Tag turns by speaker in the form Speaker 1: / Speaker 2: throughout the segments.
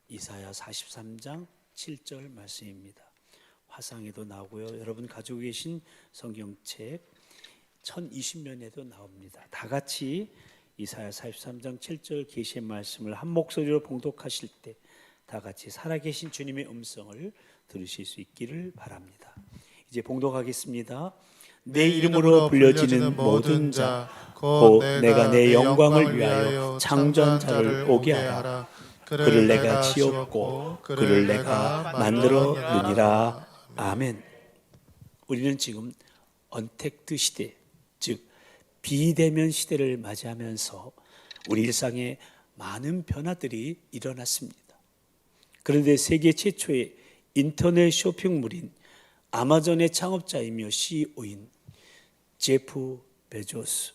Speaker 1: 이사야 43장 7절 말씀입니다. 화상에도 나오고요. 여러분 가지고 계신 성경책 1020면에도 나옵니다. 다 같이 이사야 43장 7절 계시의 말씀을 한 목소리로 봉독하실 때 다 같이 살아계신 주님의 음성을 들으실 수 있기를 바랍니다. 이제 봉독하겠습니다. 내 이름으로 불려지는 모든 자 곧 내가 내 영광을 위하여 창조한 자를 오게 하라. 그를 내가 지었고 그를 내가 만들었느니라. 아멘. 우리는 지금 언택트 시대, 즉 비대면 시대를 맞이하면서 우리 일상에 많은 변화들이 일어났습니다. 그런데 세계 최초의 인터넷 쇼핑몰인 아마존의 창업자이며 CEO인 제프 베조스,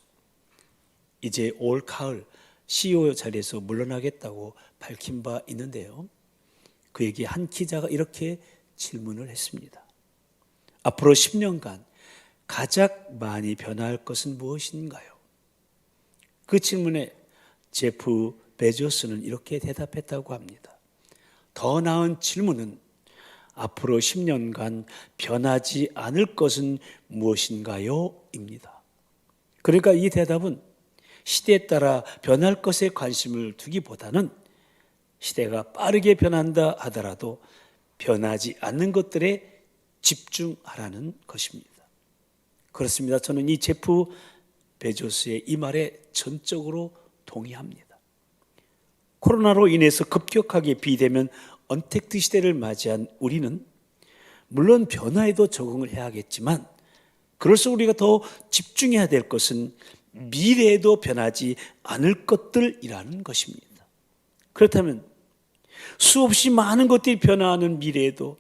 Speaker 1: 이제 올 가을 CEO 자리에서 물러나겠다고 밝힌 바 있는데요. 그에게 한 기자가 이렇게 질문을 했습니다. 앞으로 10년간 가장 많이 변화할 것은 무엇인가요? 그 질문에 제프 베조스는 이렇게 대답했다고 합니다. 더 나은 질문은 앞으로 10년간 변하지 않을 것은 무엇인가요? 입니다. 그러니까 이 대답은 시대에 따라 변할 것에 관심을 두기보다는 시대가 빠르게 변한다 하더라도 변하지 않는 것들에 집중하라는 것입니다. 그렇습니다. 저는 이 제프 베조스의 이 말에 전적으로 동의합니다. 코로나로 인해서 급격하게 비대면 언택트 시대를 맞이한 우리는 물론 변화에도 적응을 해야겠지만 그럴수록 우리가 더 집중해야 될 것은 미래에도 변하지 않을 것들이라는 것입니다. 그렇다면 수없이 많은 것들이 변화하는 미래에도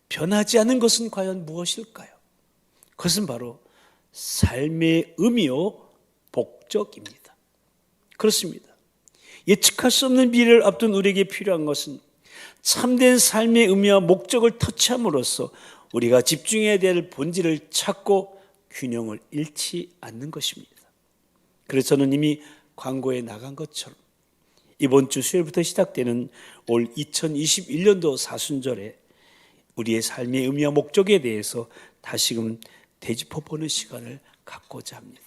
Speaker 1: 변하지 않은 것은 과연 무엇일까요? 그것은 바로 삶의 의미요 목적입니다. 그렇습니다. 예측할 수 없는 미래를 앞둔 우리에게 필요한 것은 참된 삶의 의미와 목적을 터치함으로써 우리가 집중해야 될 본질을 찾고 균형을 잃지 않는 것입니다. 그래서 저는 이미 광고에 나간 것처럼 이번 주 수요일부터 시작되는 올 2021년도 사순절에 우리의 삶의 의미와 목적에 대해서 다시금 되짚어보는 시간을 갖고자 합니다.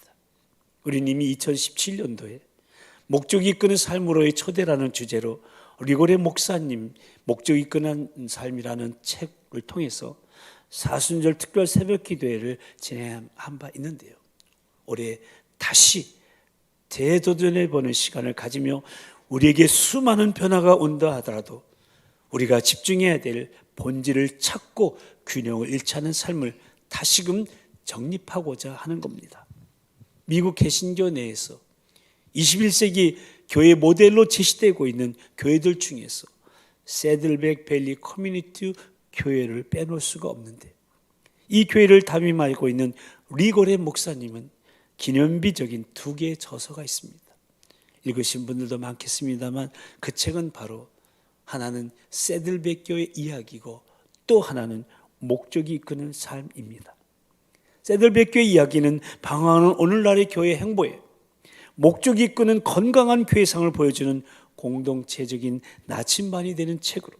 Speaker 1: 우리는 이미 2017년도에 목적이 이끄는 삶으로의 초대라는 주제로 리고레 목사님 목적이 이끄는 삶이라는 책을 통해서 사순절 특별 새벽 기도회를 진행한 바 있는데요. 올해 다시 재도전해보는 시간을 가지며 우리에게 수많은 변화가 온다 하더라도 우리가 집중해야 될 본질을 찾고 균형을 잃지 않은 삶을 다시금 정립하고자 하는 겁니다. 미국 개신교 내에서 21세기 교회 모델로 제시되고 있는 교회들 중에서 새들백 밸리 커뮤니티 교회를 빼놓을 수가 없는데 이 교회를 담임하고 있는 리고레 목사님은 기념비적인 2개의 저서가 있습니다. 읽으신 분들도 많겠습니다만 그 책은 바로 하나는 새들백 교회 이야기고 또 하나는 목적이 이끄는 삶입니다. 새들백 교회 이야기는 방황하는 오늘날의 교회 행보에 목적이 이끄는 건강한 교회상을 보여주는 공동체적인 나침반이 되는 책으로,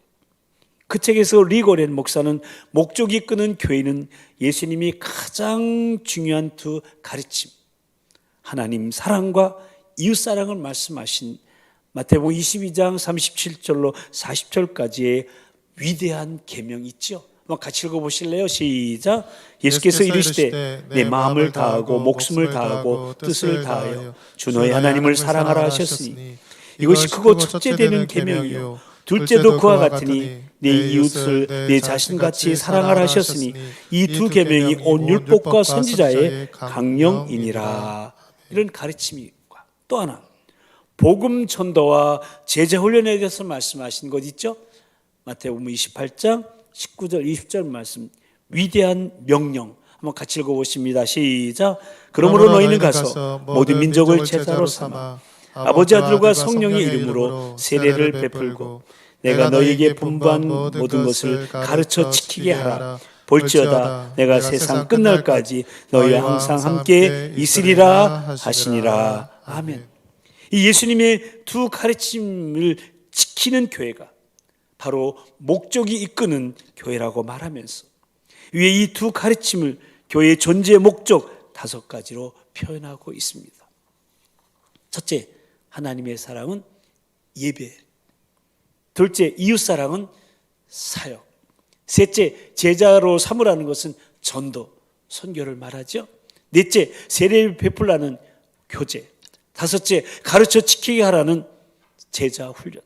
Speaker 1: 그 책에서 리고렌 목사는 목적이 이끄는 교회는 예수님이 가장 중요한 2 가르침, 하나님 사랑과 이웃 사랑을 말씀하신 마태복음 22장 37절로 40절까지의 위대한 계명이 있죠. 같이 읽어보실래요? 시작. 예수께서 이르시되 내 마음을 다하고 목숨을 다하고 뜻을 다하여 주 너의 하나님을 사랑하라 하셨으니 이것이 크고 첫째 되는 계명이요 둘째도 그와 같으니 내 이웃을 내 자신같이 사랑하라 하셨으니 이 2 계명이 온 율법과 선지자의 강령이니라. 이런 가르침이 또 하나 복음 전도와 제자 훈련에 대해서 말씀하신 것 있죠. 마태복음 28장 19절 20절 말씀, 위대한 명령 한번 같이 읽어보십니다. 시작. 그러므로 너희는 가서 모든 민족을 제자로 삼아 아버지 아들과 성령의 이름으로 세례를 베풀고 내가 너희에게 분부한 모든 것을 가르쳐 지키게 하라. 볼지어다 내가 세상 끝날까지 너희와 항상 함께 있으리라 하시니라. 아멘. 이 예수님의 2 가르침을 지키는 교회가 바로 목적이 이끄는 교회라고 말하면서 위에 이 두 가르침을 교회의 존재 목적 5가지로 표현하고 있습니다. 첫째, 하나님의 사랑은 예배. 둘째, 이웃사랑은 사역. 셋째, 제자로 삼으라는 것은 전도, 선교를 말하죠. 넷째, 세례를 베풀라는 교제. 다섯째, 가르쳐 지키게 하라는 제자 훈련.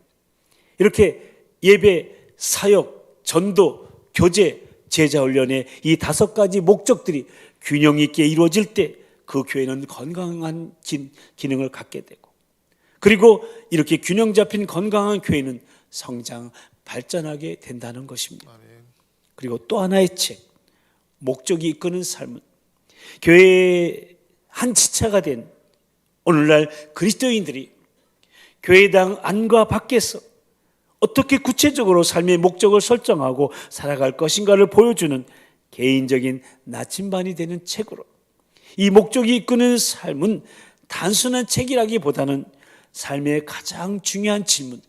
Speaker 1: 이렇게 예배, 사역, 전도, 교제, 제자 훈련의 이 5가지 목적들이 균형 있게 이루어질 때 그 교회는 건강한 기능을 갖게 되고, 그리고 이렇게 균형 잡힌 건강한 교회는 성장, 발전하게 된다는 것입니다. 그리고 또 하나의 책, 목적이 이끄는 삶은 교회의 한 지체가 된 오늘날 그리스도인들이 교회당 안과 밖에서 어떻게 구체적으로 삶의 목적을 설정하고 살아갈 것인가를 보여주는 개인적인 나침반이 되는 책으로, 이 목적이 이끄는 삶은 단순한 책이라기보다는 삶의 가장 중요한 질문,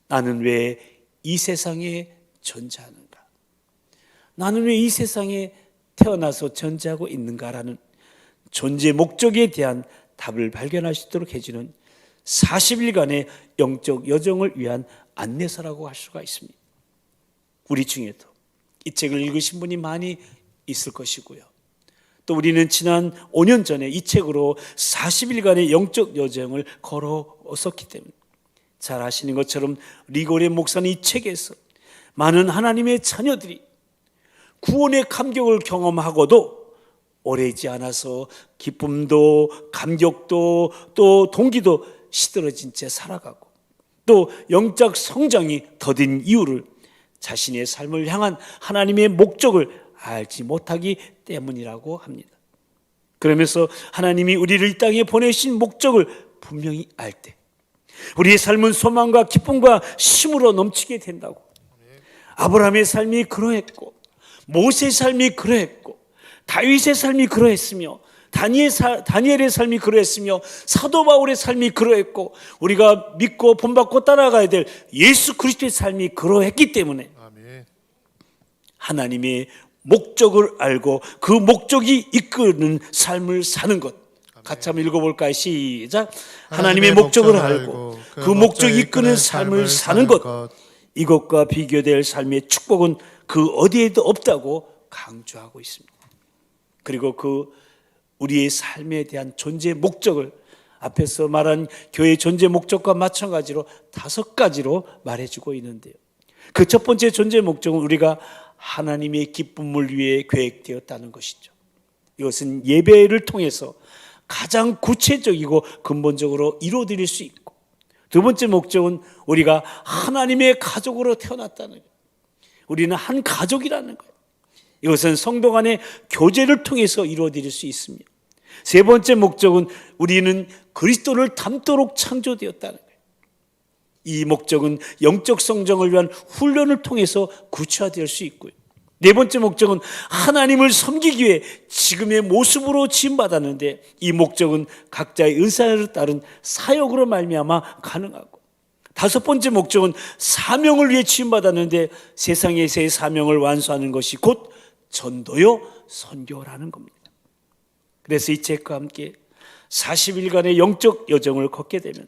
Speaker 1: 나는 왜 이 세상에 존재하는가? 나는 왜 이 세상에 태어나서 존재하고 있는가라는 존재 목적에 대한 답을 발견할 수 있도록 해주는 40일간의 영적 여정을 위한 안내서라고 할 수가 있습니다. 우리 중에도 이 책을 읽으신 분이 많이 있을 것이고요. 또 우리는 지난 5년 전에 이 책으로 40일간의 영적 여정을 걸어왔었기 때문에 잘 아시는 것처럼 리고레 목사는 이 책에서 많은 하나님의 자녀들이 구원의 감격을 경험하고도 오래지 않아서 기쁨도 감격도 또 동기도 시들어진 채 살아가고, 또 영적 성장이 더딘 이유를 자신의 삶을 향한 하나님의 목적을 알지 못하기 때문이라고 합니다. 그러면서 하나님이 우리를 이 땅에 보내신 목적을 분명히 알 때 우리의 삶은 소망과 기쁨과 힘으로 넘치게 된다고. 아브라함의 삶이 그러했고, 모세의 삶이 그러했고, 다윗의 삶이 그러했으며, 다니엘의 삶이 그러했으며, 사도 바울의 삶이 그러했고, 우리가 믿고 본받고 따라가야 될 예수 그리스도의 삶이 그러했기 때문에 하나님의 목적을 알고 그 목적이 이끄는 삶을 사는 것. 같이 한번 읽어볼까요? 시작. 하나님의 목적을 알고 그 목적이 이끄는 삶을 사는 것, 이것과 비교될 삶의 축복은 그 어디에도 없다고 강조하고 있습니다. 그리고 그 우리의 삶에 대한 존재 목적을 앞에서 말한 교회의 존재 목적과 마찬가지로 5가지로 말해주고 있는데요. 그 첫 번째 존재 목적은 우리가 하나님의 기쁨을 위해 계획되었다는 것이죠. 이것은 예배를 통해서 가장 구체적이고 근본적으로 이루어드릴 수 있고, 두 번째 목적은 우리가 하나님의 가족으로 태어났다는 거예요. 우리는 한 가족이라는 거예요. 이것은 성도 간의 교제를 통해서 이루어드릴 수 있습니다. 세 번째 목적은 우리는 그리스도를 닮도록 창조되었다는 거예요. 이 목적은 영적 성장을 위한 훈련을 통해서 구체화될 수 있고요. 네 번째 목적은 하나님을 섬기기 위해 지금의 모습으로 지음받았는데, 이 목적은 각자의 은사를 따른 사역으로 말미암아 가능하고, 다섯 번째 목적은 사명을 위해 지음받았는데 세상에서의 사명을 완수하는 것이 곧 전도요 선교라는 겁니다. 그래서 이 책과 함께 40일간의 영적 여정을 걷게 되면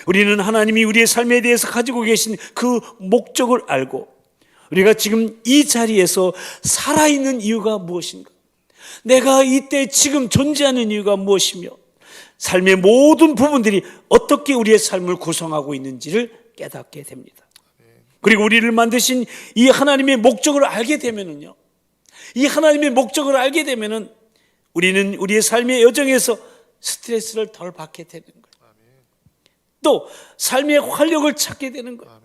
Speaker 1: 우리는 하나님이 우리의 삶에 대해서 가지고 계신 그 목적을 알고, 우리가 지금 이 자리에서 살아있는 이유가 무엇인가, 내가 이때 지금 존재하는 이유가 무엇이며, 삶의 모든 부분들이 어떻게 우리의 삶을 구성하고 있는지를 깨닫게 됩니다. 그리고 우리를 만드신 이 하나님의 목적을 알게 되면은요, 이 하나님의 목적을 알게 되면은 우리는 우리의 삶의 여정에서 스트레스를 덜 받게 되는 거예요. 또 삶의 활력을 찾게 되는 거예요.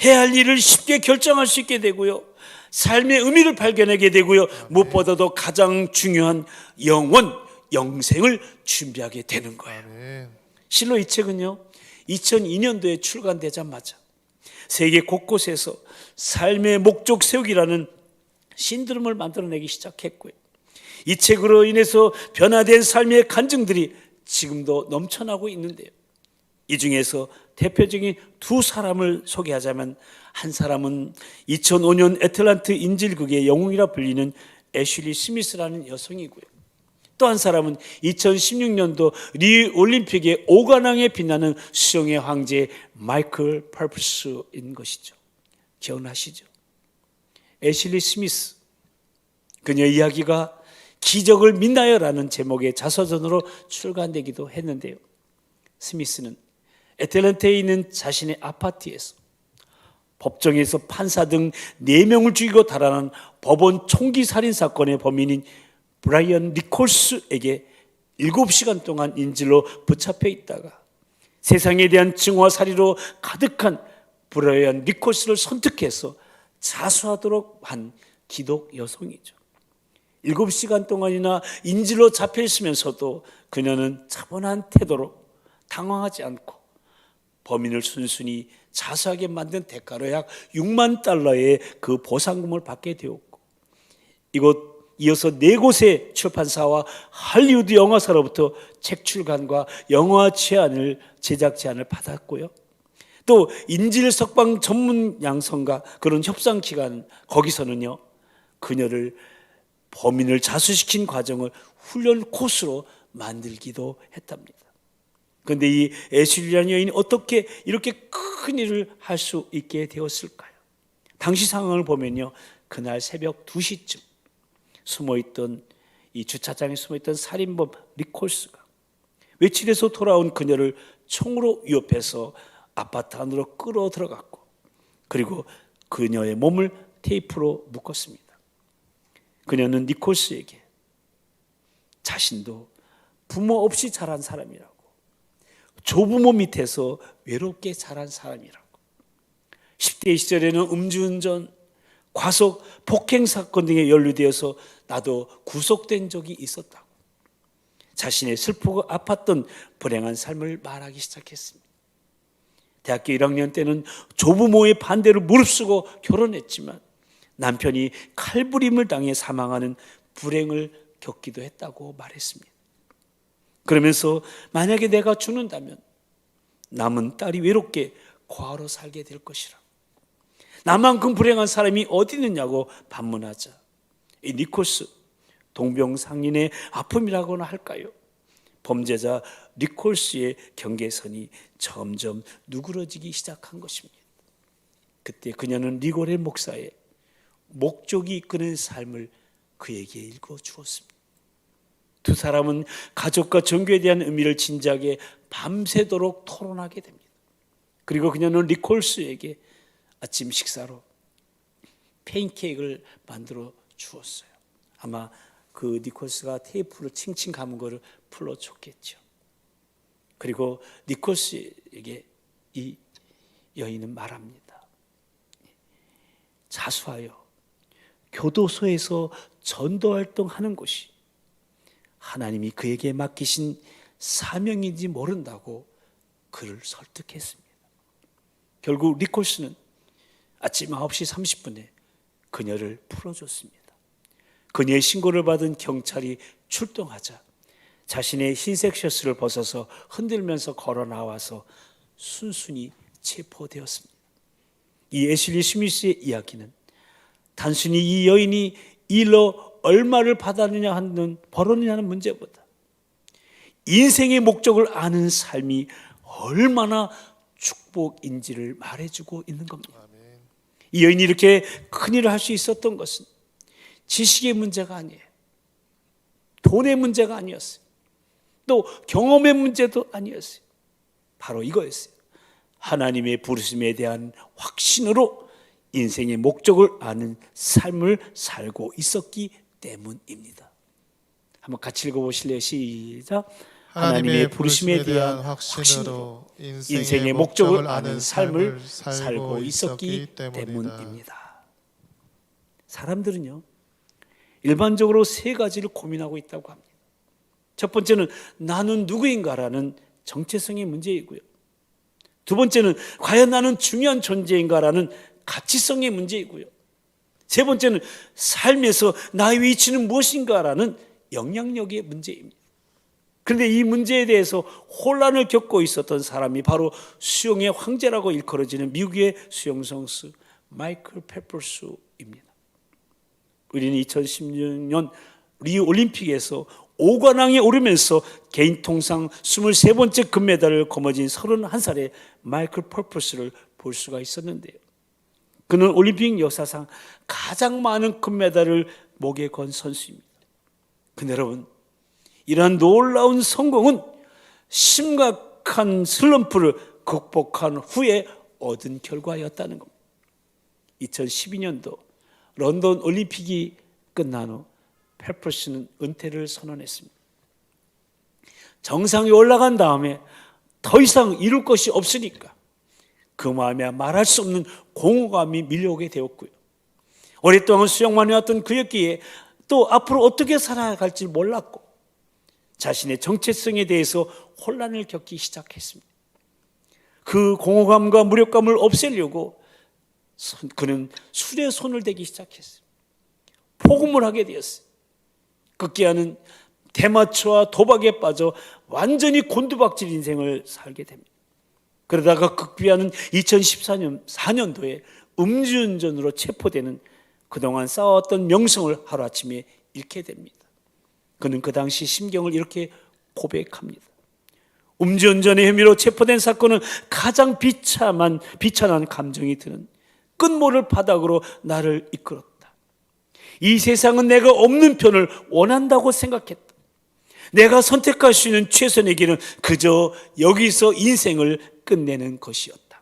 Speaker 1: 해야 할 일을 쉽게 결정할 수 있게 되고요, 삶의 의미를 발견하게 되고요, 무엇보다도 가장 중요한 영생을 준비하게 되는 거예요. 실로 이 책은요 2002년도에 출간되자마자 세계 곳곳에서 삶의 목적 세우기라는 신드롬을 만들어내기 시작했고요, 이 책으로 인해서 변화된 삶의 간증들이 지금도 넘쳐나고 있는데요, 이 중에서 대표적인 두 사람을 소개하자면, 한 사람은 2005년 애틀란트 인질극의 영웅이라 불리는 애슐리 스미스라는 여성이고요. 또 한 사람은 2016년도 리 올림픽의 5관왕에 빛나는 수영의 황제 마이클 펠프스인 것이죠. 기억나시죠? 애슐리 스미스, 그녀 이야기가 기적을 믿나요라는 제목의 자서전으로 출간되기도 했는데요. 스미스는 애틀랜타에 있는 자신의 아파트에서 법정에서 판사 등 4명을 죽이고 달아난 법원 총기 살인 사건의 범인인 브라이언 니콜스에게 7시간 동안 인질로 붙잡혀 있다가 세상에 대한 증오와 살이로 가득한 브라이언 니콜스를 선택해서 자수하도록 한 기독 여성이죠. 7시간 동안이나 인질로 잡혀 있으면서도 그녀는 차분한 태도로 당황하지 않고 범인을 순순히 자수하게 만든 대가로 약 6만 달러의 그 보상금을 받게 되었고, 이어서 4곳의 출판사와 할리우드 영화사로부터 책 출간과 영화 제작 제안을 받았고요. 또 인질 석방 전문 양성가 그런 협상 기관, 거기서는요 그녀를 범인을 자수시킨 과정을 훈련 코스로 만들기도 했답니다. 그런데 이 애슐리라는 여인이 어떻게 이렇게 큰 일을 할 수 있게 되었을까요? 당시 상황을 보면요, 그날 새벽 2시쯤 이 주차장에 숨어있던 살인범 니콜스가 외출해서 돌아온 그녀를 총으로 위협해서 아파트 안으로 끌어 들어갔고, 그리고 그녀의 몸을 테이프로 묶었습니다. 그녀는 니콜스에게 자신도 부모 없이 자란 사람이라고, 조부모 밑에서 외롭게 자란 사람이라고, 10대 시절에는 음주운전, 과속, 폭행 사건 등에 연루되어서 나도 구속된 적이 있었다고, 자신의 슬프고 아팠던 불행한 삶을 말하기 시작했습니다. 대학교 1학년 때는 조부모의 반대를 무릅쓰고 결혼했지만 남편이 칼부림을 당해 사망하는 불행을 겪기도 했다고 말했습니다. 그러면서 만약에 내가 죽는다면 남은 딸이 외롭게 고아로 살게 될 것이라고, 나만큼 불행한 사람이 어디 있느냐고 반문하자 이 니콜스, 동병상련의 아픔이라고나 할까요? 범죄자 니콜스의 경계선이 점점 누그러지기 시작한 것입니다. 그때 그녀는 리고렐 목사의 목적이 이끄는 삶을 그에게 읽어주었습니다. 두 사람은 가족과 종교에 대한 의미를 진지하게 밤새도록 토론하게 됩니다. 그리고 그녀는 니콜스에게 아침 식사로 팬케이크를 만들어 주었어요. 아마 그 니콜스가 테이프를 칭칭 감은 거를 풀어줬겠죠. 그리고 니콜스에게 이 여인은 말합니다. 자수하여 교도소에서 전도활동하는 것이 하나님이 그에게 맡기신 사명인지 모른다고 그를 설득했습니다. 결국 니콜스는 아침 9시 30분에 그녀를 풀어줬습니다. 그녀의 신고를 받은 경찰이 출동하자 자신의 흰색 셔츠를 벗어서 흔들면서 걸어 나와서 순순히 체포되었습니다. 이 애슐리 스미스의 이야기는 단순히 이 여인이 일로 얼마를 벌었느냐는 문제보다 인생의 목적을 아는 삶이 얼마나 축복인지를 말해주고 있는 겁니다. 이 여인이 이렇게 큰일을 할 수 있었던 것은 지식의 문제가 아니에요. 돈의 문제가 아니었어요. 또 경험의 문제도 아니었어요. 바로 이거였어요. 하나님의 부르심에 대한 확신으로 인생의 목적을 아는 삶을 살고 있었기 때문입니다. 한번 같이 읽어보실래요? 시작. 하나님의 부르심에 대한 확신으로 인생의 목적을 아는 삶을 살고 있었기 때문입니다. 사람들은요, 일반적으로 3가지를 고민하고 있다고 합니다. 첫 번째는 나는 누구인가라는 정체성의 문제이고요. 두 번째는 과연 나는 중요한 존재인가라는 가치성의 문제이고요. 세 번째는 삶에서 나의 위치는 무엇인가라는 영향력의 문제입니다. 그런데 이 문제에 대해서 혼란을 겪고 있었던 사람이 바로 수영의 황제라고 일컬어지는 미국의 수영 선수 마이클 펠프스입니다. 우리는 2016년 리우 올림픽에서 5관왕에 오르면서 개인 통상 23번째 금메달을 거머쥔 31살의 마이클 펠프스를 볼 수가 있었는데요. 그는 올림픽 역사상 가장 많은 금메달을 목에 건 선수입니다. 근데 여러분, 이러한 놀라운 성공은 심각한 슬럼프를 극복한 후에 얻은 결과였다는 겁니다. 2012년도 런던 올림픽이 끝난 후 펠프스는 은퇴를 선언했습니다. 정상에 올라간 다음에 더 이상 이룰 것이 없으니까 그 마음에 말할 수 없는 공허감이 밀려오게 되었고요. 오랫동안 수영만 해왔던 그였기에 또 앞으로 어떻게 살아갈지 몰랐고 자신의 정체성에 대해서 혼란을 겪기 시작했습니다. 그 공허감과 무력감을 없애려고 그는 술에 손을 대기 시작했어요. 포금을 하게 되었어요. 급기야는 대마초와 도박에 빠져 완전히 곤두박질 인생을 살게 됩니다. 그러다가 급기야는 2014년도에 음주운전으로 체포되는 그동안 쌓아왔던 명성을 하루아침에 잃게 됩니다. 그는 그 당시 심경을 이렇게 고백합니다. 음주운전의 혐의로 체포된 사건은 가장 비참한 감정이 드는 끝모를 바닥으로 나를 이끌었다. 이 세상은 내가 없는 편을 원한다고 생각했다. 내가 선택할 수 있는 최선의 길은 그저 여기서 인생을 끝내는 것이었다.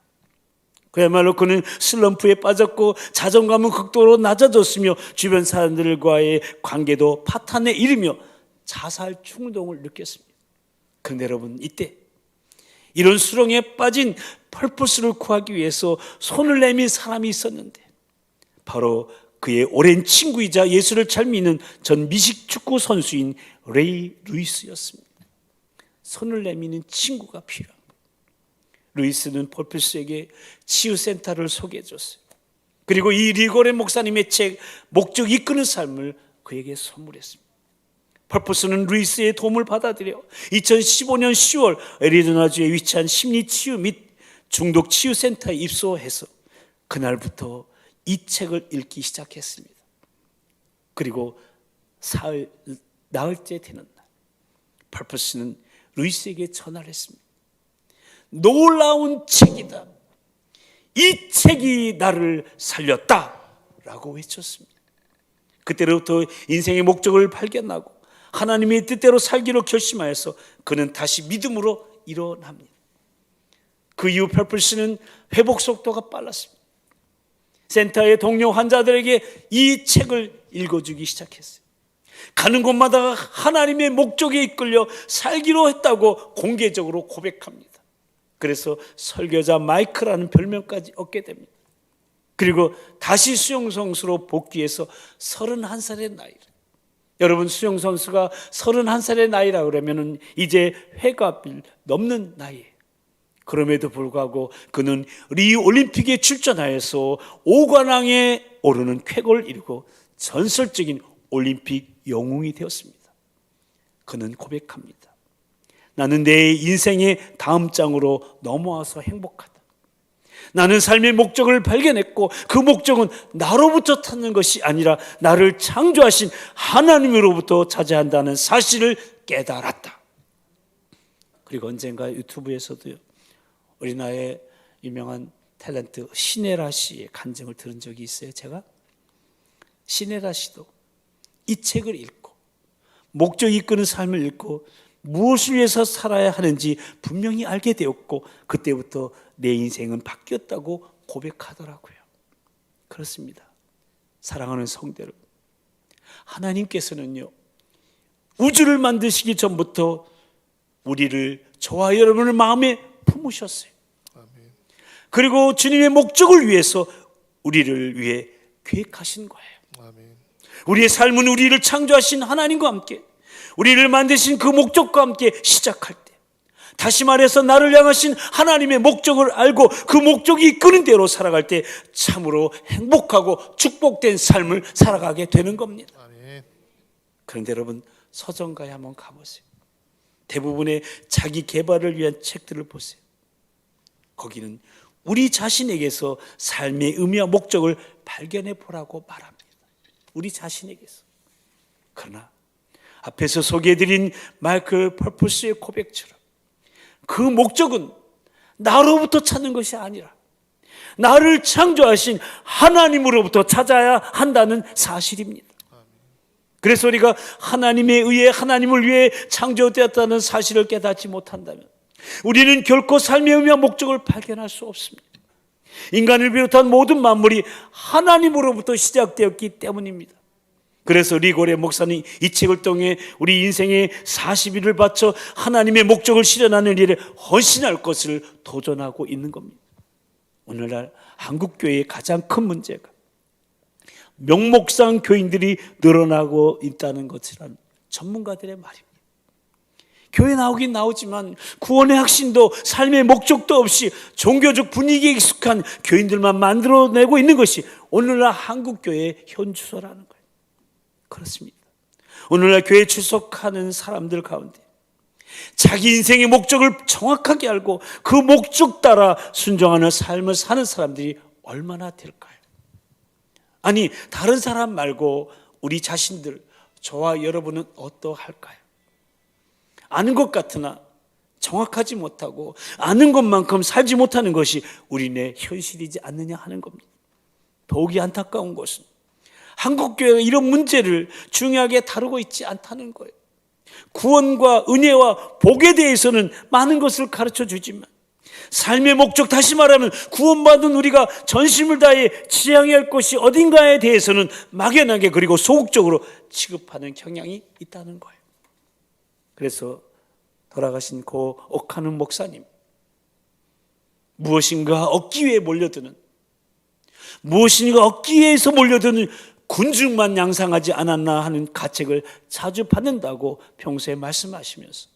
Speaker 1: 그야말로 그는 슬럼프에 빠졌고 자존감은 극도로 낮아졌으며 주변 사람들과의 관계도 파탄에 이르며 자살 충동을 느꼈습니다. 그런데 여러분, 이때 이런 수렁에 빠진 펄프스를 구하기 위해서 손을 내민 사람이 있었는데 바로 그의 오랜 친구이자 예수를 잘 믿는 전 미식 축구 선수인 레이 루이스였습니다. 손을 내미는 친구가 필요한 거예요. 루이스는 펄프스에게 치유센터를 소개해 줬어요. 그리고 이 리고레 목사님의 책 목적 이끄는 삶을 그에게 선물했습니다. 펄프스는 루이스의 도움을 받아들여 2015년 10월 애리조나주에 위치한 심리치유 및 중독치유센터에 입소해서 그날부터 이 책을 읽기 시작했습니다. 그리고 나흘째 되는 날 펄프스는 루이스에게 전화를 했습니다. 놀라운 책이다. 이 책이 나를 살렸다 라고 외쳤습니다. 그때로부터 인생의 목적을 발견하고 하나님의 뜻대로 살기로 결심하여서 그는 다시 믿음으로 일어납니다. 그 이후 펄프스는 회복 속도가 빨랐습니다. 센터의 동료 환자들에게 이 책을 읽어주기 시작했어요. 가는 곳마다 하나님의 목적에 이끌려 살기로 했다고 공개적으로 고백합니다. 그래서 설교자 마이크라는 별명까지 얻게 됩니다. 그리고 다시 수영선수로 복귀해서 31살의 나이를, 여러분 수영선수가 31살의 나이라 그러면 이제 회갑을 넘는 나이에요. 그럼에도 불구하고 그는 리우 올림픽에 출전하여서 5관왕에 오르는 쾌거를 이루고 전설적인 올림픽 영웅이 되었습니다. 그는 고백합니다. 나는 내 인생의 다음 장으로 넘어와서 행복하다. 나는 삶의 목적을 발견했고 그 목적은 나로부터 찾는 것이 아니라 나를 창조하신 하나님으로부터 차지한다는 사실을 깨달았다. 그리고 언젠가 유튜브에서도요, 우리나라의 유명한 탤런트 신혜라 씨의 간증을 들은 적이 있어요. 제가 신혜라 씨도 이 책을 읽고 목적 이끄는 삶을 읽고 무엇을 위해서 살아야 하는지 분명히 알게 되었고 그때부터 내 인생은 바뀌었다고 고백하더라고요. 그렇습니다. 사랑하는 성도들, 하나님께서는요, 우주를 만드시기 전부터 우리를, 저와 여러분을 마음에 품으셨어요. 그리고 주님의 목적을 위해서 우리를 위해 계획하신 거예요. 우리의 삶은 우리를 창조하신 하나님과 함께, 우리를 만드신 그 목적과 함께 시작할 때, 다시 말해서 나를 향하신 하나님의 목적을 알고 그 목적이 이끄는 대로 살아갈 때 참으로 행복하고 축복된 삶을 살아가게 되는 겁니다. 그런데 여러분, 서점가에 한번 가보세요. 대부분의 자기 개발을 위한 책들을 보세요. 거기는 우리 자신에게서 삶의 의미와 목적을 발견해 보라고 말합니다. 우리 자신에게서. 그러나 앞에서 소개해드린 마이클 퍼푸스의 고백처럼 그 목적은 나로부터 찾는 것이 아니라 나를 창조하신 하나님으로부터 찾아야 한다는 사실입니다. 그래서 우리가 하나님에 의해 하나님을 위해 창조되었다는 사실을 깨닫지 못한다면 우리는 결코 삶의 의미와 목적을 발견할 수 없습니다. 인간을 비롯한 모든 만물이 하나님으로부터 시작되었기 때문입니다. 그래서 리고레 목사는 이 책을 통해 우리 인생의 40일을 바쳐 하나님의 목적을 실현하는 일에 헌신할 것을 도전하고 있는 겁니다. 오늘날 한국교회의 가장 큰 문제가 명목상 교인들이 늘어나고 있다는 것이란 전문가들의 말입니다. 교회 나오긴 나오지만 구원의 확신도 삶의 목적도 없이 종교적 분위기에 익숙한 교인들만 만들어내고 있는 것이 오늘날 한국교회의 현주소라는 거예요. 그렇습니다. 오늘날 교회에 출석하는 사람들 가운데 자기 인생의 목적을 정확하게 알고 그 목적 따라 순종하는 삶을 사는 사람들이 얼마나 될까요? 아니, 다른 사람 말고 우리 자신들, 저와 여러분은 어떠할까요? 아는 것 같으나 정확하지 못하고 아는 것만큼 살지 못하는 것이 우리네 현실이지 않느냐 하는 겁니다. 더욱이 안타까운 것은 한국교회가 이런 문제를 중요하게 다루고 있지 않다는 거예요. 구원과 은혜와 복에 대해서는 많은 것을 가르쳐 주지만 삶의 목적, 다시 말하면 구원받은 우리가 전심을 다해 지향해야 할 것이 어딘가에 대해서는 막연하게 그리고 소극적으로 취급하는 경향이 있다는 거예요. 그래서 돌아가신 고 옥하는 목사님, 무엇인가 얻기 위해 몰려드는, 무엇인가 얻기 위해서 몰려드는 군중만 양상하지 않았나 하는 가책을 자주 받는다고 평소에 말씀하시면서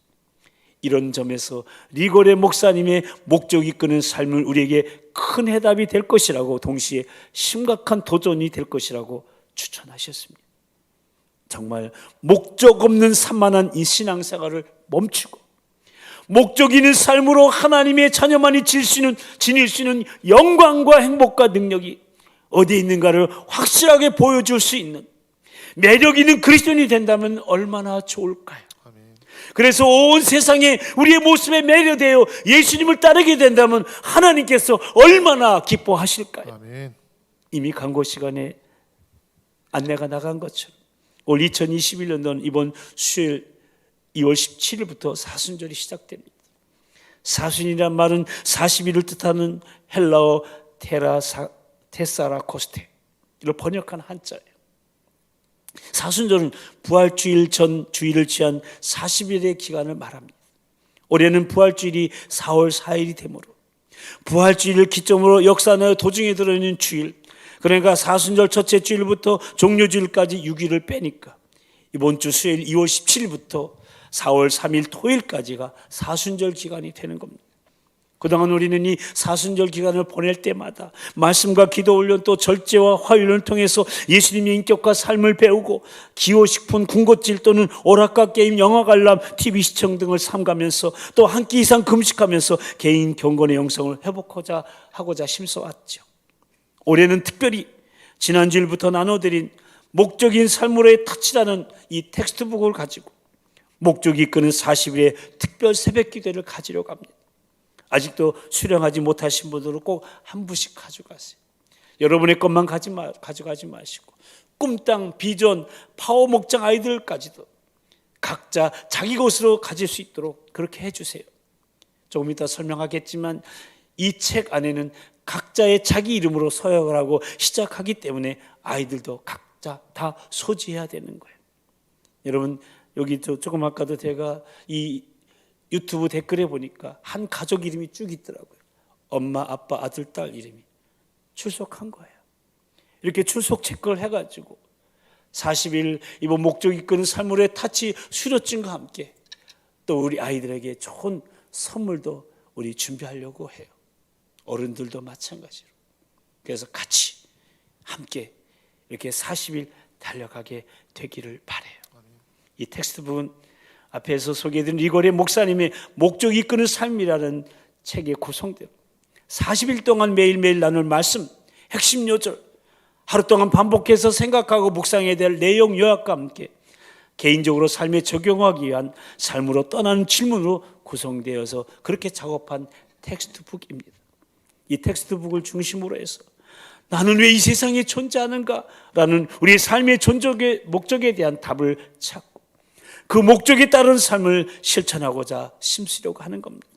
Speaker 1: 이런 점에서 리고레 목사님의 목적 이끄는 삶을 우리에게 큰 해답이 될 것이라고, 동시에 심각한 도전이 될 것이라고 추천하셨습니다. 정말 목적 없는 산만한 이 신앙생활을 멈추고 목적 있는 삶으로 하나님의 자녀만이 지닐 수 있는 영광과 행복과 능력이 어디에 있는가를 확실하게 보여줄 수 있는 매력 있는 그리스도인이 된다면 얼마나 좋을까요? 그래서 온 세상에 우리의 모습에 매료되어 예수님을 따르게 된다면 하나님께서 얼마나 기뻐하실까요? 아멘. 이미 광고 시간에 안내가 나간 것처럼 올 2021년도는 이번 수요일 2월 17일부터 사순절이 시작됩니다. 사순이란 말은 40일을 뜻하는 헬라어 테사라코스테, 이를 번역한 한자예요. 사순절은 부활주일 전 주일을 취한 40일의 기간을 말합니다. 올해는 부활주일이 4월 4일이 되므로 부활주일을 기점으로 역사하여 도중에 들어있는 주일, 그러니까 사순절 첫째 주일부터 종료주일까지 6일을 빼니까 이번 주 수요일 2월 17일부터 4월 3일 토요일까지가 사순절 기간이 되는 겁니다. 그동안 우리는 이 사순절 기간을 보낼 때마다 말씀과 기도 훈련, 또 절제와 화요일을 통해서 예수님의 인격과 삶을 배우고 기호식품, 군것질 또는 오락가 게임, 영화 관람, TV 시청 등을 삼가면서 또 한 끼 이상 금식하면서 개인 경건의 영성을 회복하고자 힘써왔죠. 올해는 특별히 지난주일부터 나눠드린 목적인 삶으로의 터치라는 이 텍스트북을 가지고 목적이 이끄는 40일의 특별 새벽 기도를 가지려고 합니다. 아직도 수령하지 못하신 분들은 꼭 한 부씩 가져가세요. 여러분의 것만 가져가지 마시고 꿈땅, 비전, 파워 목장 아이들까지도 각자 자기 것으로 가질 수 있도록 그렇게 해주세요. 조금 이따 설명하겠지만 이 책 안에는 각자의 자기 이름으로 서약을 하고 시작하기 때문에 아이들도 각자 다 소지해야 되는 거예요. 여러분, 여기 조금 아까도 제가 이 유튜브 댓글에 보니까 한 가족 이름이 쭉 있더라고요. 엄마, 아빠, 아들, 딸 이름이 출석한 거예요. 이렇게 출석 체크를 해가지고 40일 이번 목적 이끄는 삶으로의 타치 수료증과 함께 또 우리 아이들에게 좋은 선물도 우리 준비하려고 해요. 어른들도 마찬가지로. 그래서 같이 함께 이렇게 40일 달려가게 되기를 바라요. 이 텍스트북은 앞에서 소개해드린 리고레 목사님의 목적 이끄는 삶이라는 책의 구성대로 40일 동안 매일매일 나눌 말씀, 핵심 요절, 하루 동안 반복해서 생각하고 묵상해야 될 내용 요약과 함께 개인적으로 삶에 적용하기 위한 삶으로 떠나는 질문으로 구성되어서 그렇게 작업한 텍스트북입니다. 이 텍스트북을 중심으로 해서 나는 왜 이 세상에 존재하는가라는 우리의 삶의 목적에 대한 답을 찾고 그 목적에 따른 삶을 실천하고자 심쓰려고 하는 겁니다.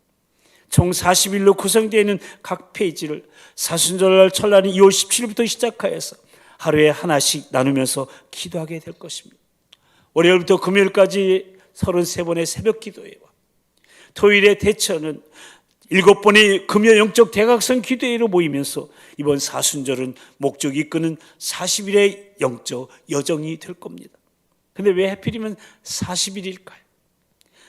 Speaker 1: 총 40일로 구성되어 있는 각 페이지를 사순절날 첫날인 2월 17일부터 시작하여서 하루에 하나씩 나누면서 기도하게 될 것입니다. 월요일부터 금요일까지 33번의 새벽 기도회와 토요일의 대처는 7번의 금요 영적 대각선 기도회로 모이면서 이번 사순절은 목적 이끄는 40일의 영적 여정이 될 겁니다. 근데 왜 하필이면 40일일까요?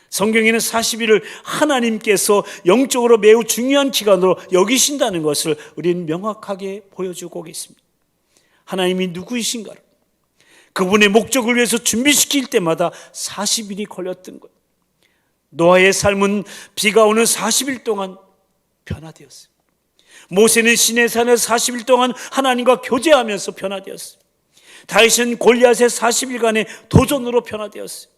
Speaker 1: 성경에는 40일을 하나님께서 영적으로 매우 중요한 기간으로 여기신다는 것을 우리는 명확하게 보여주고 계십니다. 하나님이 누구이신가를 그분의 목적을 위해서 준비시킬 때마다 40일이 걸렸던 거예요. 노아의 삶은 비가 오는 40일 동안 변화되었어요. 모세는 시내산에서 40일 동안 하나님과 교제하면서 변화되었어요. 다윗은 골리앗의 40일간의 도전으로 변화되었어요.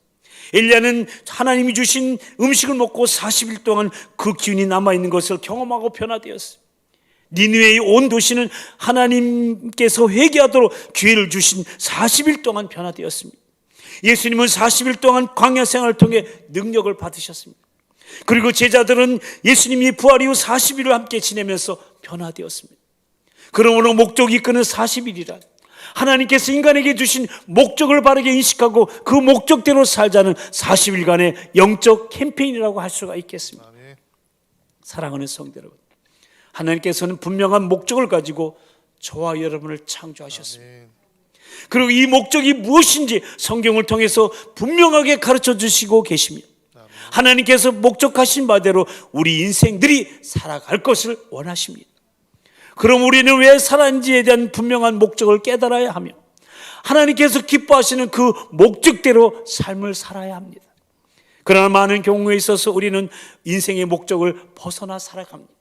Speaker 1: 엘리야는 하나님이 주신 음식을 먹고 40일 동안 그 기운이 남아있는 것을 경험하고 변화되었어요. 니느웨의 온 도시는 하나님께서 회개하도록 기회를 주신 40일 동안 변화되었습니다. 예수님은 40일 동안 광야 생활을 통해 능력을 받으셨습니다. 그리고 제자들은 예수님이 부활 이후 40일을 함께 지내면서 변화되었습니다. 그러므로 목적 이끄는 40일이란 하나님께서 인간에게 주신 목적을 바르게 인식하고 그 목적대로 살자는 40일간의 영적 캠페인이라고 할 수가 있겠습니다. 사랑하는 성도 여러분, 하나님께서는 분명한 목적을 가지고 저와 여러분을 창조하셨습니다. 그리고 이 목적이 무엇인지 성경을 통해서 분명하게 가르쳐 주시고 계십니다. 하나님께서 목적하신 바대로 우리 인생들이 살아갈 것을 원하십니다. 그럼 우리는 왜 살았는지에 대한 분명한 목적을 깨달아야 하며 하나님께서 기뻐하시는 그 목적대로 삶을 살아야 합니다. 그러나 많은 경우에 있어서 우리는 인생의 목적을 벗어나 살아갑니다.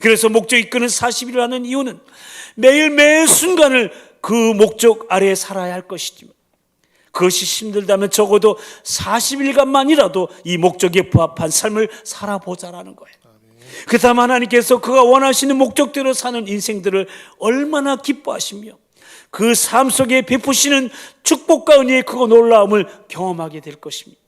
Speaker 1: 그래서 목적 이끄는 40일을 하는 이유는 매일매일 순간을 그 목적 아래에 살아야 할 것이지만 그것이 힘들다면 적어도 40일간만이라도 이 목적에 부합한 삶을 살아보자라는 거예요. 그 다음 하나님께서 그가 원하시는 목적대로 사는 인생들을 얼마나 기뻐하시며 그 삶 속에 베푸시는 축복과 은혜의 크고 놀라움을 경험하게 될 것입니다.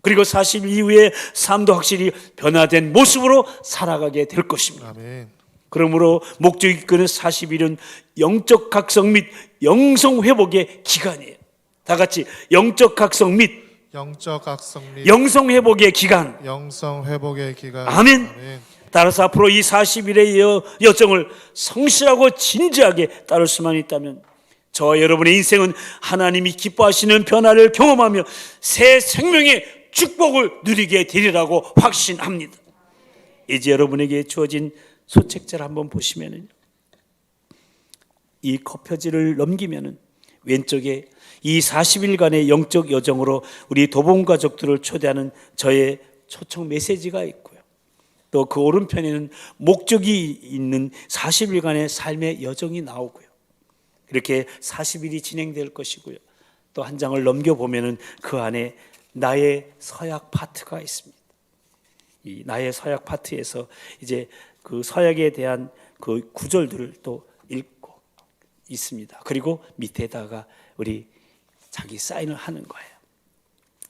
Speaker 1: 그리고 40일 이후에 삶도 확실히 변화된 모습으로 살아가게 될 것입니다.
Speaker 2: 아멘.
Speaker 1: 그러므로 목적 이끄는 40일은 영적 각성 및 영성 회복의 기간이에요. 다 같이 영적 각성 및
Speaker 2: 영적 각성 및
Speaker 1: 영성 회복의 기간.
Speaker 2: 영성 회복의 기간.
Speaker 1: 아멘.
Speaker 2: 아멘.
Speaker 1: 따라서 앞으로 이 40일의 여정을 성실하고 진지하게 따를 수만 있다면 저와 여러분의 인생은 하나님이 기뻐하시는 변화를 경험하며 새 생명의 축복을 누리게 되리라고 확신합니다. 이제 여러분에게 주어진 소책자를 한번 보시면은 이 커표지를 넘기면은 왼쪽에 이 40일간의 영적 여정으로 우리 도봉 가족들을 초대하는 저의 초청 메시지가 있고요. 또 그 오른편에는 목적이 있는 40일간의 삶의 여정이 나오고요. 이렇게 40일이 진행될 것이고요. 또 한 장을 넘겨보면은 그 안에 나의 서약 파트가 있습니다. 이 나의 서약 파트에서 이제 그 서약에 대한 그 구절들을 또 읽고 있습니다. 그리고 밑에다가 우리 자기 사인을 하는 거예요.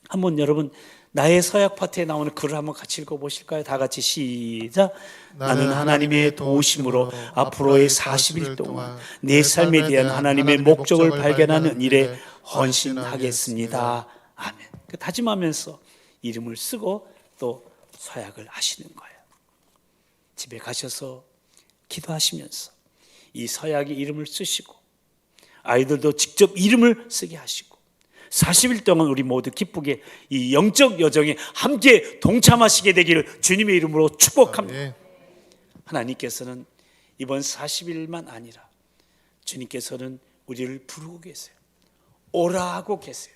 Speaker 1: 한번 여러분 나의 서약 파트에 나오는 글을 한번 같이 읽어보실까요? 다 같이 시작. 나는 하나님의 도우심으로 앞으로의 40일 동안 내 삶에 대한 하나님의 목적을 발견하는 일에 헌신하겠습니다. 아멘. 다짐하면서 이름을 쓰고 또 서약을 하시는 거예요. 집에 가셔서 기도하시면서 이 서약에 이름을 쓰시고 아이들도 직접 이름을 쓰게 하시고 40일 동안 우리 모두 기쁘게 이 영적 여정에 함께 동참하시게 되기를 주님의 이름으로 축복합니다. 하나님께서는 이번 40일만 아니라 주님께서는 우리를 부르고 계세요. 오라 하고 계세요.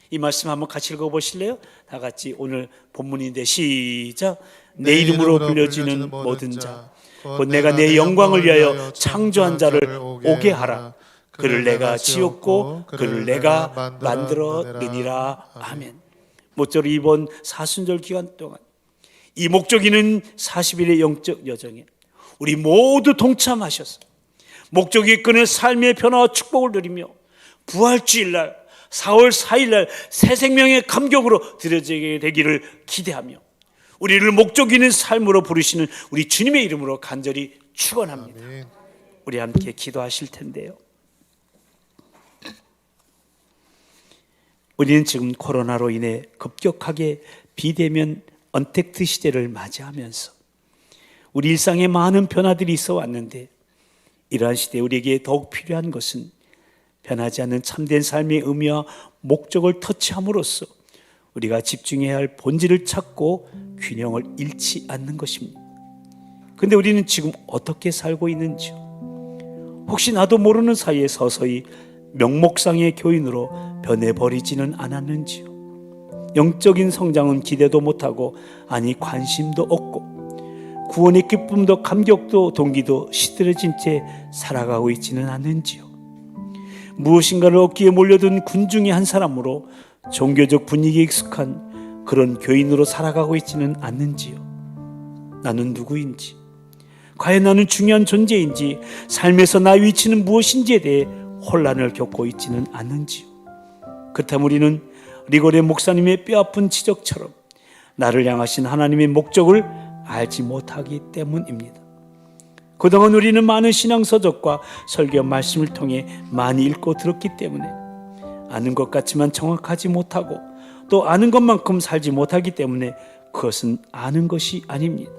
Speaker 1: 이 말씀 한번 같이 읽어보실래요? 다 같이 오늘 본문인데 시작. 내 이름으로 불려지는 모든 자 곧 내가 내 영광을 위하여 창조한 자를 오게 하라. 그를 내가 지었고 그를 내가 만들었느니라. 아멘. 모쪼록 이번 사순절 기간 동안 이 목적이는 40일의 영적 여정에 우리 모두 동참하셔서 목적이 이끄는 삶의 변화와 축복을 누리며 부활주일날 4월 4일날 새 생명의 감격으로 드려지게 되기를 기대하며 우리를 목적 있는 삶으로 부르시는 우리 주님의 이름으로 간절히 축원합니다. 우리 함께 기도하실 텐데요. 우리는 지금 코로나로 인해 급격하게 비대면 언택트 시대를 맞이하면서 우리 일상에 많은 변화들이 있어 왔는데 이러한 시대에 우리에게 더욱 필요한 것은 변하지 않는 참된 삶의 의미와 목적을 터치함으로써 우리가 집중해야 할 본질을 찾고 균형을 잃지 않는 것입니다. 그런데 우리는 지금 어떻게 살고 있는지요? 혹시 나도 모르는 사이에 서서히 명목상의 교인으로 변해버리지는 않았는지요? 영적인 성장은 기대도 못하고 아니 관심도 없고 구원의 기쁨도 감격도 동기도 시들어진 채 살아가고 있지는 않는지요? 무엇인가를 얻기에 몰려든 군중의 한 사람으로 종교적 분위기에 익숙한 그런 교인으로 살아가고 있지는 않는지요? 나는 누구인지, 과연 나는 중요한 존재인지, 삶에서 나의 위치는 무엇인지에 대해 혼란을 겪고 있지는 않는지요? 그렇다면 우리는 리고레 목사님의 뼈아픈 지적처럼 나를 향하신 하나님의 목적을 알지 못하기 때문입니다. 그동안 우리는 많은 신앙서적과 설교 말씀을 통해 많이 읽고 들었기 때문에 아는 것 같지만 정확하지 못하고 또 아는 것만큼 살지 못하기 때문에 그것은 아는 것이 아닙니다.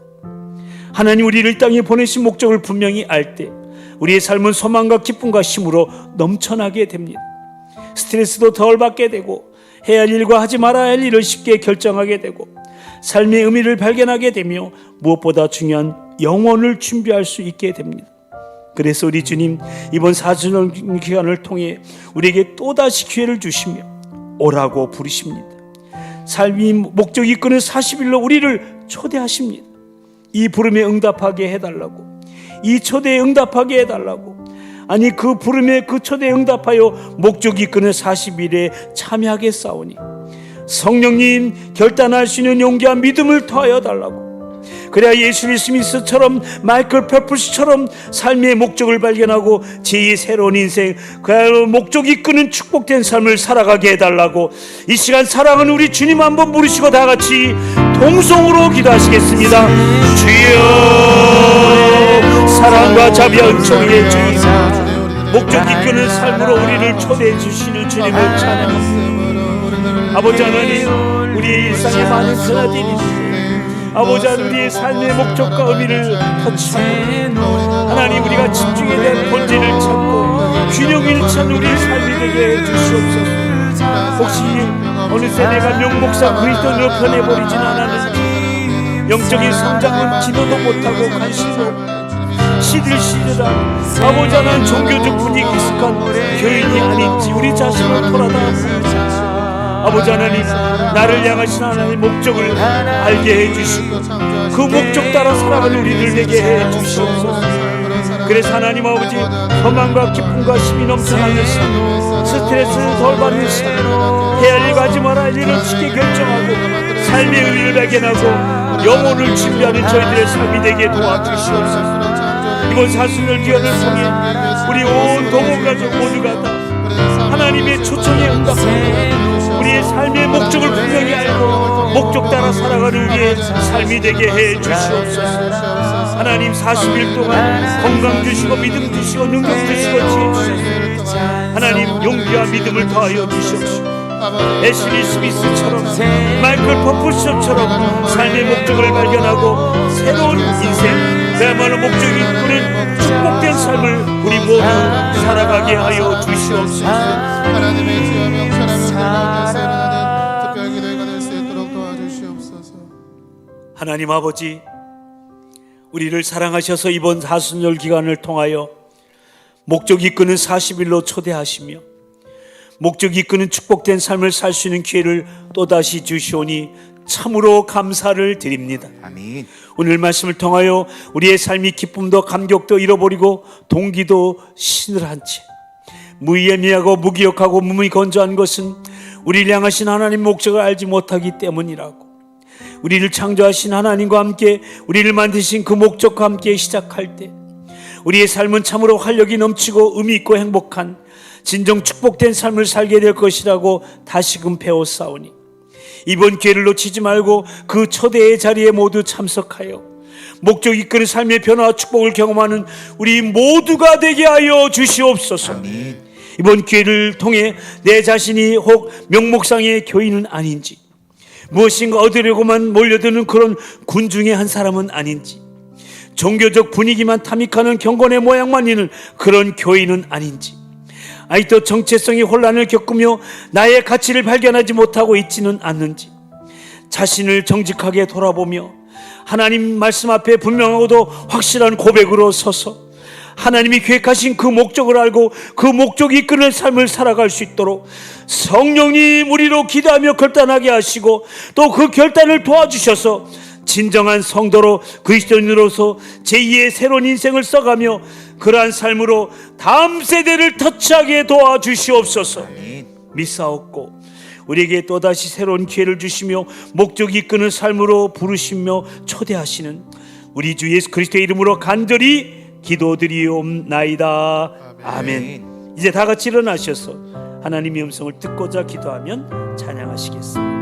Speaker 1: 하나님 우리를 이 땅에 보내신 목적을 분명히 알 때 우리의 삶은 소망과 기쁨과 힘으로 넘쳐나게 됩니다. 스트레스도 덜 받게 되고 해야 할 일과 하지 말아야 할 일을 쉽게 결정하게 되고 삶의 의미를 발견하게 되며 무엇보다 중요한 영혼을 준비할 수 있게 됩니다. 그래서 우리 주님 이번 사순절 기간을 통해 우리에게 또다시 기회를 주시며 오라고 부르십니다. 삶이 목적이 이끄는 40일로 우리를 초대하십니다. 이 부름에 응답하게 해달라고, 이 초대에 응답하게 해달라고, 아니 그 부름에 그 초대에 응답하여 목적이 이끄는 40일에 참여하게 싸우니 성령님 결단할 수 있는 용기와 믿음을 더하여 달라고. 그래야 예수리 스미스처럼 마이클 페플스처럼 삶의 목적을 발견하고 제2의 새로운 인생, 그야말로 목적이 이끄는 축복된 삶을 살아가게 해달라고. 이 시간 사랑하는 우리 주님 한번 부르시고 다 같이 동성으로 기도하시겠습니다. 주여 사랑과 자비와 은총의 주님, 목적 이끄는 삶으로 우리를 초대해 주시는 주님을 찬양합니다. 아버지 하나님, 우리의 일상에 많은 변화들이 있습니다. 아버지 하나님, 우리의 삶의 목적과 의미를 터치하고 하나님 우리가 집중에 대한 본질을 찾고 균형을 찾는 우리의 삶이 되게 해주시옵소서. 혹시 어느새 내가 명목상 그리스도인으로 변해버리진 않았는지, 영적인 성장은 기도도 못하고 관심도 없고 시들시들한 아버지 하나님 종교적 분위기 익숙한 교인이 아닌지 우리 자신을 돌아다 봅니다. 아버지 하나님, 나를 향하신 하나님의 목적을 알게 해주시고 그 목적 따라 살아가는 우리들 되게 해주시옵소서. 그래서 하나님 아버지, 소망과 기쁨과 힘이 넘쳐나는 삶, 스트레스를 덜 받는 삶, 해야 할 일 하지 말아야 할 일을 쉽게 결정하고 삶의 의미를 발견하고 영혼을 준비하는 저희들의 삶이 되게 도와주시옵소서. 이번 사순절 기간을 통해 우리 온 동원가족 모두가 다 하나님의 초청에 응답하고 우리의 삶의 목적을 분명히 알고 목적 따라 살아가는 우리의 삶이 되게 해 주시옵소서. 하나님 40일 동안 건강 주시고 믿음 주시고 능력 주시고 지혜 주시옵소서. 하나님 용기와 믿음을 더하여 주시옵소서. 애슐리 스미스처럼 마이클 퍼플스처럼 삶의 목적을 발견하고 새로운 인생, 그야말로 목적이 이끄는 축복된 삶을 우리 모두 살아가게 하여 주시옵소서.
Speaker 2: 하나님의 주여 명철하며 특별 기도가 될 수 있도록 도와주시옵소서.
Speaker 1: 하나님 아버지, 우리를 사랑하셔서 이번 사순절 기간을 통하여 목적이 이끄는 40일로 초대하시며 목적이 이끄는 축복된 삶을 살 수 있는 기회를 또다시 주시오니 참으로 감사를 드립니다.
Speaker 3: 아멘.
Speaker 1: 오늘 말씀을 통하여 우리의 삶이 기쁨도 감격도 잃어버리고 동기도 시들한 채 무의미하고 무기력하고 무미건조한 것은 우리를 향하신 하나님 목적을 알지 못하기 때문이라고. 우리를 창조하신 하나님과 함께 우리를 만드신 그 목적과 함께 시작할 때 우리의 삶은 참으로 활력이 넘치고 의미 있고 행복한 진정 축복된 삶을 살게 될 것이라고 다시금 배웠사오니 이번 기회를 놓치지 말고 그 초대의 자리에 모두 참석하여 목적 이끄는 삶의 변화와 축복을 경험하는 우리 모두가 되게 하여 주시옵소서.
Speaker 3: 아멘.
Speaker 1: 이번 기회를 통해 내 자신이 혹 명목상의 교인은 아닌지, 무엇인가 얻으려고만 몰려드는 그런 군중의 한 사람은 아닌지, 종교적 분위기만 탐닉하는 경건의 모양만 있는 그런 교인은 아닌지, 아직도 정체성의 혼란을 겪으며 나의 가치를 발견하지 못하고 있지는 않는지, 자신을 정직하게 돌아보며 하나님 말씀 앞에 분명하고도 확실한 고백으로 서서 하나님이 계획하신 그 목적을 알고 그 목적이 이끄는 삶을 살아갈 수 있도록 성령님 우리로 기도하며 결단하게 하시고 또 그 결단을 도와주셔서 진정한 성도로 그리스도인으로서 제2의 새로운 인생을 써가며 그러한 삶으로 다음 세대를 터치하게 도와주시옵소서. 믿사옵고 우리에게 또다시 새로운 기회를 주시며 목적이 이끄는 삶으로 부르시며 초대하시는 우리 주 예수 그리스도의 이름으로 간절히 기도드리옵나이다. 아멘. 이제 다 같이 일어나셔서 하나님의 음성을 듣고자 기도하면 찬양하시겠습니다.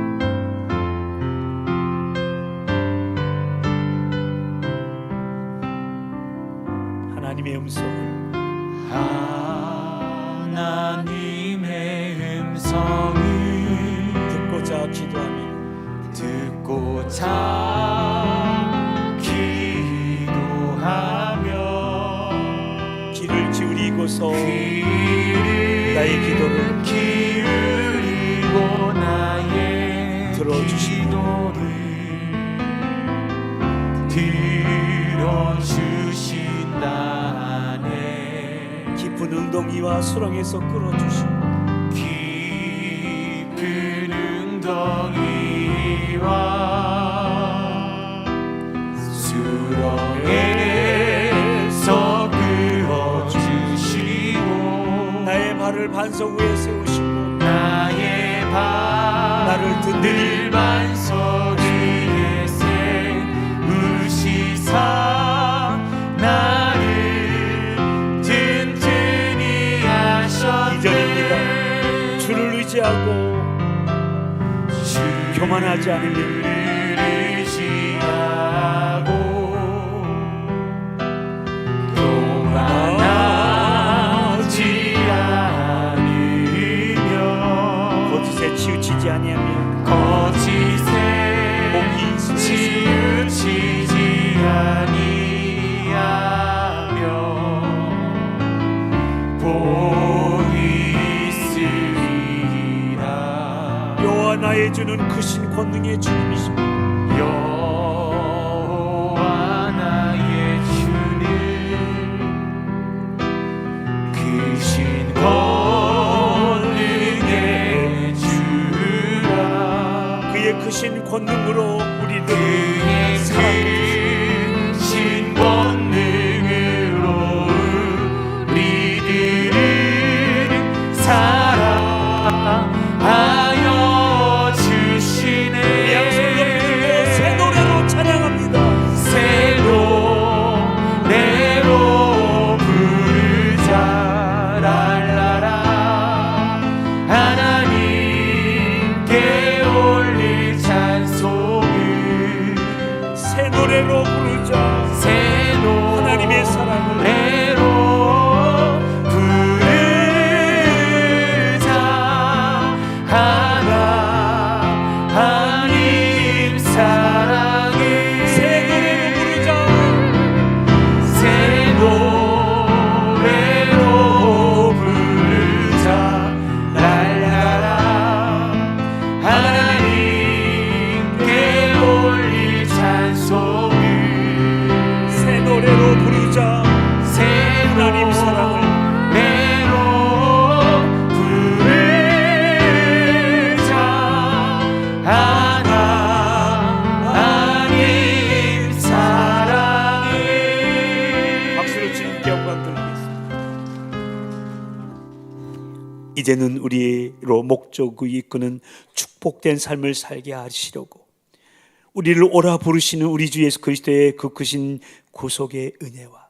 Speaker 1: 하나님의 음성을
Speaker 3: 하나님의 음성을
Speaker 1: 듣고자 기도하면
Speaker 3: 기도하며
Speaker 1: 귀를 기울이고서
Speaker 3: 나의
Speaker 1: 기도를
Speaker 3: 기울이고 나의
Speaker 1: 들어주시고
Speaker 3: 기도를 들어주신다네.
Speaker 1: 깊은 웅덩이와 수렁에서 끌어주시고
Speaker 3: 깊은 웅덩이와 수렁에서 끌어주시고
Speaker 1: 나의 발을 반석 위에 세우시고
Speaker 3: 나의
Speaker 1: 나를 든든히
Speaker 3: 반석 위에 세우시사 나를 든든히 하셨네.
Speaker 1: 2절입니다. 주를 의지하고 교만하지 않으며
Speaker 3: 의지하고 교만하지 않으며
Speaker 1: 거짓에 치우치지 아니하며
Speaker 3: 거짓에
Speaker 1: 복이
Speaker 3: 치우치지 아니하며 복이 있으리라.
Speaker 1: 여호와 나의 주는 크신 권능의 주님이시고
Speaker 3: 여호와 나의 주는 크신 권능의 주라.
Speaker 1: 그의 크신 권능으로 우리를
Speaker 3: 그의 크신 권능으로 우리들을 사랑하여 주시네.
Speaker 1: 이 양손을 높이 들고 새 노래로 찬양합니다.
Speaker 3: 새 노래로 부르자. 랄라라. 하나님께 올릴 찬송을
Speaker 1: 이제는 우리로 목적이 이끄는 축복된 삶을 살게 하시려고 우리를 오라 부르시는 우리 주 예수 그리스도의 그 크신 구속의 은혜와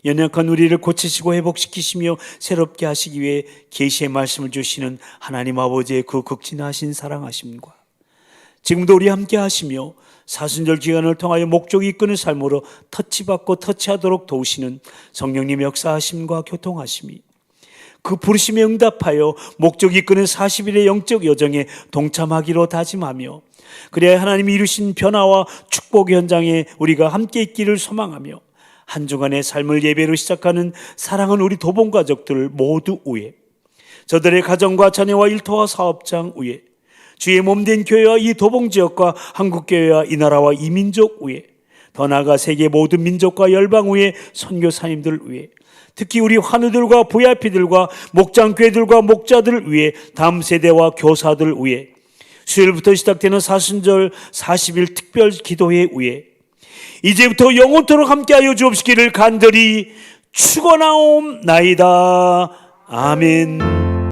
Speaker 1: 연약한 우리를 고치시고 회복시키시며 새롭게 하시기 위해 계시의 말씀을 주시는 하나님 아버지의 그 극진하신 사랑하심과 지금도 우리 함께 하시며 사순절 기간을 통하여 목적이 이끄는 삶으로 터치받고 터치하도록 도우시는 성령님의 역사하심과 교통하심이 그 부르심에 응답하여 목적이 이끄는 40일의 영적 여정에 동참하기로 다짐하며 그래야 하나님이 이루신 변화와 축복 현장에 우리가 함께 있기를 소망하며 한 주간의 삶을 예배로 시작하는 사랑하는 우리 도봉 가족들 모두 위에 저들의 가정과 자녀와 일터와 사업장 위에 주의 몸된 교회와 이 도봉 지역과 한국교회와 이 나라와 이 민족 위에 더 나아가 세계 모든 민족과 열방 위에 선교사님들 위에 특히 우리 환우들과 VIP들과 목장교회들과 목자들 위에 다음 세대와 교사들 위에 수요일부터 시작되는 사순절 40일 특별 기도회 위에 이제부터 영원토록 함께하여 주옵시기를 간절히 축원하옵나이다. 아멘.